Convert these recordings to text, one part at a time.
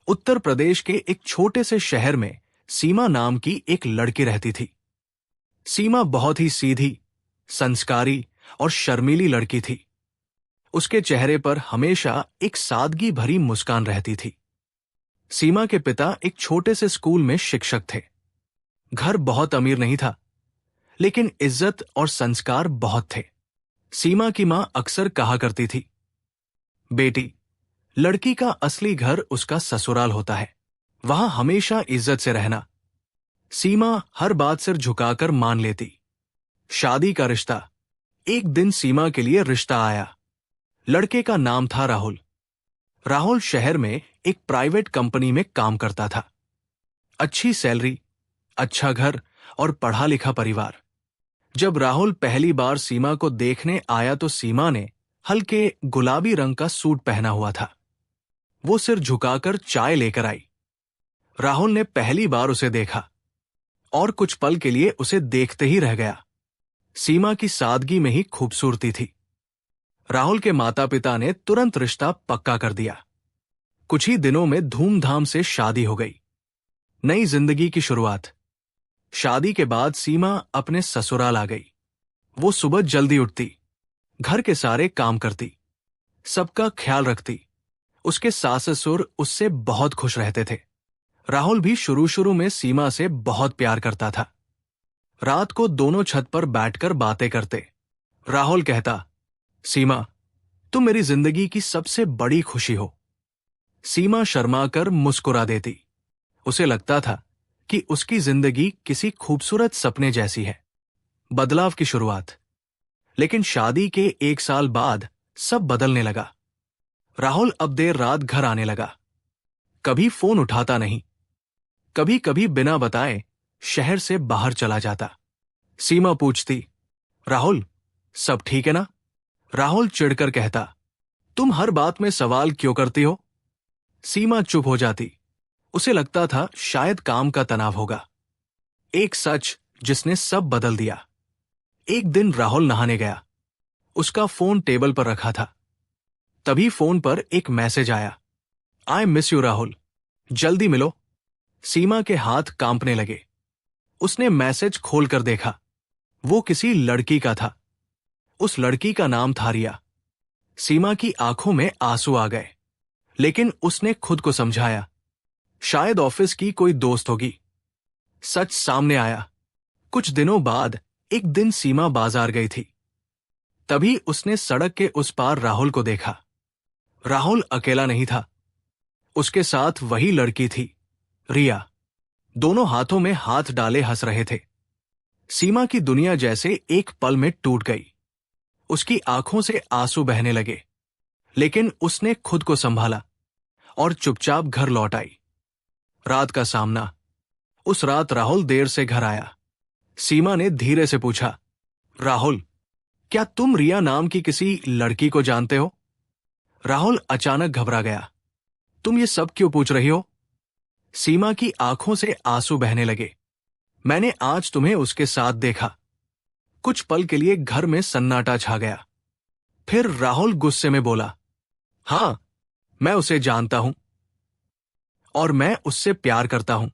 उत्तर प्रदेश के एक छोटे से शहर में सीमा नाम की एक लड़की रहती थी। सीमा बहुत ही सीधी, संस्कारी और शर्मीली लड़की थी। उसके चेहरे पर हमेशा एक सादगी भरी मुस्कान रहती थी। सीमा के पिता एक छोटे से स्कूल में शिक्षक थे। घर बहुत अमीर नहीं था, लेकिन इज्जत और संस्कार बहुत थे। सीमा की मां अक्सर कहा करती थी, बेटी, लड़की का असली घर उसका ससुराल होता है, वहां हमेशा इज्जत से रहना। सीमा हर बात सिर झुकाकर मान लेती। शादी का रिश्ता। एक दिन सीमा के लिए रिश्ता आया। लड़के का नाम था राहुल। राहुल शहर में एक प्राइवेट कंपनी में काम करता था। अच्छी सैलरी, अच्छा घर और पढ़ा लिखा परिवार। जब राहुल पहली बार सीमा को देखने आया तो सीमा ने हल्के गुलाबी रंग का सूट पहना हुआ था। वो सिर झुकाकर चाय लेकर आई। राहुल ने पहली बार उसे देखा और कुछ पल के लिए उसे देखते ही रह गया। सीमा की सादगी में ही खूबसूरती थी। राहुल के माता पिता ने तुरंत रिश्ता पक्का कर दिया। कुछ ही दिनों में धूमधाम से शादी हो गई। नई जिंदगी की शुरुआत। शादी के बाद सीमा अपने ससुराल आ गई। वो सुबह जल्दी उठती, घर के सारे काम करती, सबका ख्याल रखती। उसके सास ससुर उससे बहुत खुश रहते थे। राहुल भी शुरू शुरू में सीमा से बहुत प्यार करता था। रात को दोनों छत पर बैठकर बातें करते। राहुल कहता, सीमा, तुम मेरी जिंदगी की सबसे बड़ी खुशी हो। सीमा शर्माकर मुस्कुरा देती। उसे लगता था कि उसकी जिंदगी किसी खूबसूरत सपने जैसी है। बदलाव की शुरुआत। लेकिन शादी के 1 साल बाद सब बदलने लगा। राहुल अब देर रात घर आने लगा। कभी फोन उठाता नहीं, कभी कभी बिना बताए शहर से बाहर चला जाता। सीमा पूछती, राहुल, सब ठीक है ना? राहुल चिढ़कर कहता, तुम हर बात में सवाल क्यों करती हो? सीमा चुप हो जाती। उसे लगता था शायद काम का तनाव होगा। एक सच जिसने सब बदल दिया। एक दिन राहुल नहाने गया। उसका फोन टेबल पर रखा था। तभी फोन पर एक मैसेज आया, आई मिस यू राहुल, जल्दी मिलो। सीमा के हाथ कांपने लगे। उसने मैसेज खोलकर देखा। वो किसी लड़की का था। उस लड़की का नाम था रिया। सीमा की आंखों में आंसू आ गए, लेकिन उसने खुद को समझाया, शायद ऑफिस की कोई दोस्त होगी। सच सामने आया। कुछ दिनों बाद एक दिन सीमा बाजार गई थी। तभी उसने सड़क के उस पार राहुल को देखा। राहुल अकेला नहीं था। उसके साथ वही लड़की थी, रिया। दोनों हाथों में हाथ डाले हंस रहे थे। सीमा की दुनिया जैसे एक पल में टूट गई। उसकी आंखों से आंसू बहने लगे, लेकिन उसने खुद को संभाला और चुपचाप घर लौट आई। रात का सामना। उस रात राहुल देर से घर आया। सीमा ने धीरे से पूछा, राहुल, क्या तुम रिया नाम की किसी लड़की को जानते हो? राहुल अचानक घबरा गया। तुम ये सब क्यों पूछ रही हो? सीमा की आंखों से आंसू बहने लगे। मैंने आज तुम्हें उसके साथ देखा। कुछ पल के लिए घर में सन्नाटा छा गया। फिर राहुल गुस्से में बोला, हां, मैं उसे जानता हूं और मैं उससे प्यार करता हूं।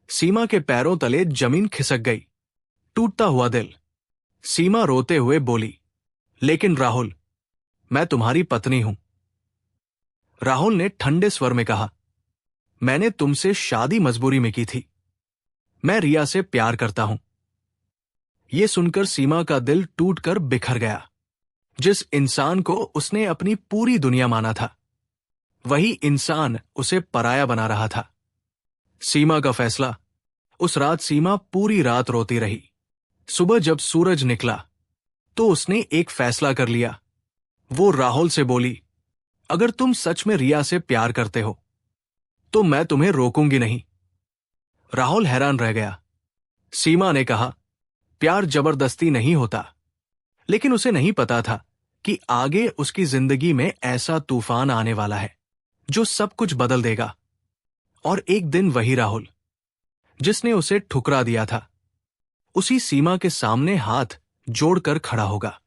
सीमा के पैरों तले जमीन खिसक गई। टूटता हुआ दिल। सीमा रोते हुए बोली, लेकिन राहुल, मैं तुम्हारी पत्नी हूं। राहुल ने ठंडे स्वर में कहा, मैंने तुमसे शादी मजबूरी में की थी। मैं रिया से प्यार करता हूं। यह सुनकर सीमा का दिल टूटकर बिखर गया। जिस इंसान को उसने अपनी पूरी दुनिया माना था, वही इंसान उसे पराया बना रहा था। सीमा का फैसला। उस रात सीमा पूरी रात रोती रही। सुबह जब सूरज निकला तो उसने एक फैसला कर लिया। वो राहुल से बोली, अगर तुम सच में रिया से प्यार करते हो तो मैं तुम्हें रोकूंगी नहीं। राहुल हैरान रह गया। सीमा ने कहा, प्यार जबरदस्ती नहीं होता। लेकिन उसे नहीं पता था कि आगे उसकी जिंदगी में ऐसा तूफान आने वाला है जो सब कुछ बदल देगा। और एक दिन वही राहुल जिसने उसे ठुकरा दिया था, उसी सीमा के सामने हाथ जोड़कर खड़ा होगा।